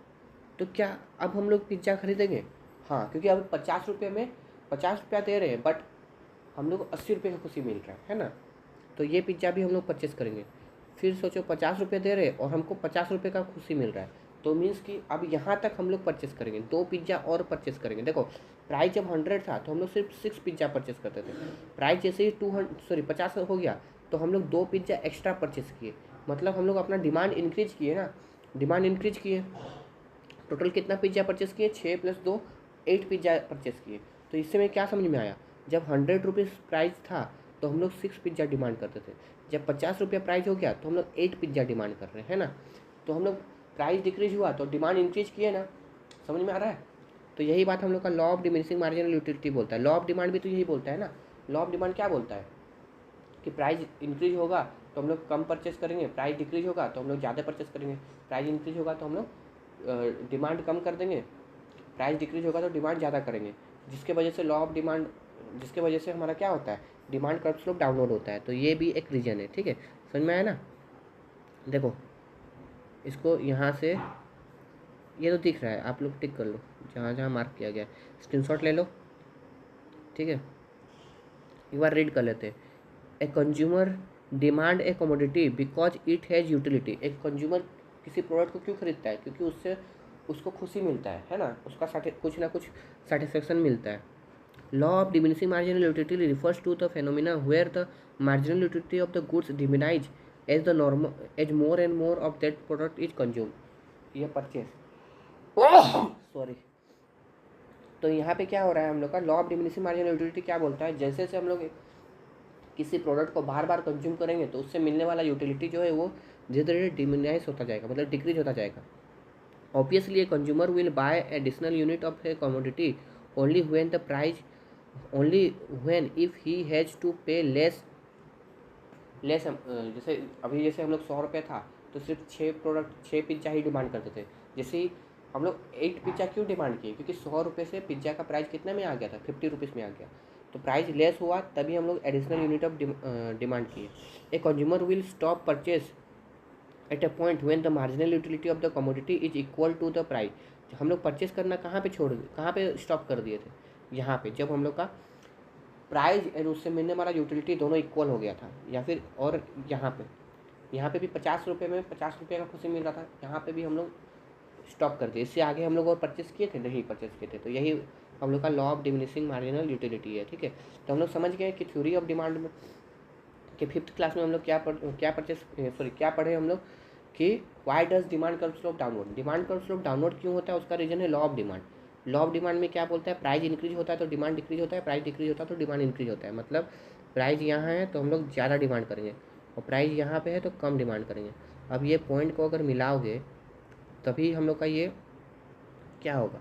तो क्या अब हम लोग पिज्ज़ा खरीदेंगे? हाँ, क्योंकि अब 50 रुपये में 50 रुपया दे रहे हैं, बट हम लोग 80 रुपये का खुशी मिल रहा है ना। तो ये पिज्ज़ा भी हम लोग परचेस करेंगे। फिर सोचो 50 रुपये दे रहे हैं और हमको 50 रुपये का खुशी मिल रहा है, तो मीन्स कि अब यहाँ तक हम लोग परचेस करेंगे, 2 पिज्ज़ा और परचेस करेंगे। देखो प्राइस जब 100 था तो हम लोग सिर्फ 6 पिज्ज़ा परचेस करते थे। प्राइस जैसे ही 50 हो गया तो हम लोग 2 पिज्ज़ा एक्स्ट्रा परचेस किए, मतलब हम लोग अपना डिमांड इंक्रीज किए ना, डिमांड इंक्रीज किए। टोटल कितना पिज्ज़ा परचेस किए? 6 + 2 8 पिज्ज़ा परचेस किए। तो इससे में क्या समझ में आया, जब 100 रुपीज़ प्राइस था तो हम लोग 6 पिज्ज़ा डिमांड करते थे, जब 50 रुपये प्राइस हो गया तो हम लोग 8 पिज्ज़ा डिमांड कर रहे हैं ना। तो हम लोग प्राइस डिक्रीज हुआ तो डिमांड इंक्रीज किए ना, समझ में आ रहा है। तो यही बात हम लोग का law of diminishing marginal utility बोलता है। लॉ ऑफ डिमांड भी तो यही बोलता है ना। लॉ ऑफ डिमांड क्या बोलता है कि प्राइस इंक्रीज होगा तो हम लोग कम परचेस करेंगे, प्राइस डिक्रीज होगा तो हम लोग ज़्यादा परचेस करेंगे, प्राइस इंक्रीज होगा तो हम लोग डिमांड कम कर देंगे, प्राइस डिक्रीज होगा तो डिमांड ज़्यादा करेंगे, जिसके वजह से लॉ ऑफ डिमांड, जिसके वजह से हमारा क्या होता है, डिमांड कर्व स्लोप डाउनवर्ड होता है। तो ये भी एक रीजन है, ठीक है, समझ में आया ना। देखो इसको यहाँ से, ये तो दिख रहा है, आप लोग टिक कर लो जहाँ जहाँ मार्क किया गया, स्क्रीनशॉट ले लो, ठीक है। एक बार रीड कर लेते हैं। A consumer demand A commodity because it has utility. एक कंज्यूमर किसी प्रोडक्ट को क्यों खरीदता है? क्योंकि उससे उसको खुशी मिलता है ना, उसका कुछ ना कुछ सेटिस्फेक्शन मिलता है। Law of diminishing marginal utility refers to the phenomena where the marginal utility of the goods diminish as the normal as more and more of that product is consume. ये परचेज, सॉरी। तो यहाँ पे क्या हो रहा है हम लोग का, law of diminishing marginal utility क्या बोलता है, जैसे जैसे हम लोग किसी प्रोडक्ट को बार बार कंज्यूम करेंगे तो उससे मिलने वाला यूटिलिटी जो है वो धीरे धीरे डिमिनाइज होता जाएगा, मतलब डिक्रीज होता जाएगा। Obviously a consumer will buy additional unit of a commodity only when the price, only when if he has to pay less. जैसे अभी जैसे हम लोग 100 रुपये था तो सिर्फ 6 पिज्ज़ा ही डिमांड करते थे। जैसे ही हम लोग 8 पिज्ज़ा क्यों डिमांड किए? क्योंकि 100 रुपये से पिज्ज़ा का प्राइस कितने में आ गया था, 50 रुपीज़ में आ गया, तो प्राइस लेस हुआ, तभी हम लोग एडिशनल यूनिट ऑफ डिमांड किए। A consumer will stop purchase at a point when the marginal utility of the commodity is equal to the price. हम लोग परचेज करना कहाँ पे स्टॉप कर दिए थे? यहाँ पे, जब हम लोग का प्राइस एंड उससे मिलने वाला यूटिलिटी दोनों इक्वल हो गया था। या फिर और यहाँ पे भी 50 रुपये में 50 रुपये का खुशी मिल रहा था, यहाँ पे भी हम लोग स्टॉप कर दिए। इससे आगे हम लोग और परचेस किए थे? नहीं परचेस किए थे। तो यही हम लोग का law of diminishing marginal utility है, ठीक है। तो हम लोग समझ गए कि थ्योरी ऑफ डिमांड में कि 5th क्लास में हम लोग क्या पढ़े हम लोग कि Y does demand curve slope downward. Demand curve slope downward क्यों होता है, उसका रीजन है law of demand. Law of demand में क्या बोलता है, प्राइस इंक्रीज होता है तो डिमांड डिक्रीज होता है, प्राइस डिक्रीज होता है तो डिमांड इंक्रीज होता है। मतलब प्राइस यहाँ है तो हम लोग ज़्यादा डिमांड करेंगे और प्राइस यहाँ पे है तो कम डिमांड करेंगे। अब ये पॉइंट को अगर मिलाओगे तभी हम लोग का ये क्या होगा,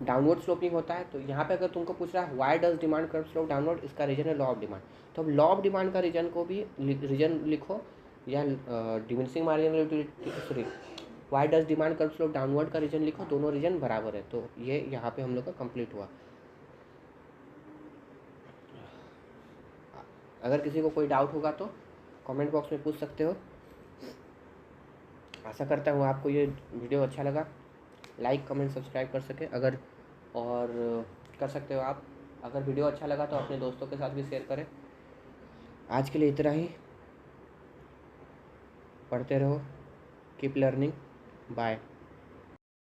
डाउनवर्ड स्लोपिंग होता है। तो यहाँ पे अगर तुमको पूछ रहा है why does demand curve slope downward, इसका रीजन है लॉ ऑफ डिमांड। तो अब लॉ ऑफ डिमांड का रीजन को भी रीजन लिखो, या diminishing marginal utility, sorry, why does demand curve slope downward का रीजन लिखो, दोनों रीजन बराबर है। तो ये यहाँ पे हम लोग का कंप्लीट हुआ। अगर किसी को कोई डाउट होगा तो कमेंट बॉक्स में पूछ सकते हो। आशा करता हूँ आपको ये वीडियो अच्छा लगा, लाइक कमेंट सब्सक्राइब कर सके अगर, और कर सकते हो आप। अगर वीडियो अच्छा लगा तो अपने दोस्तों के साथ भी शेयर करें। आज के लिए इतना ही, पढ़ते रहो, कीप लर्निंग, बाय।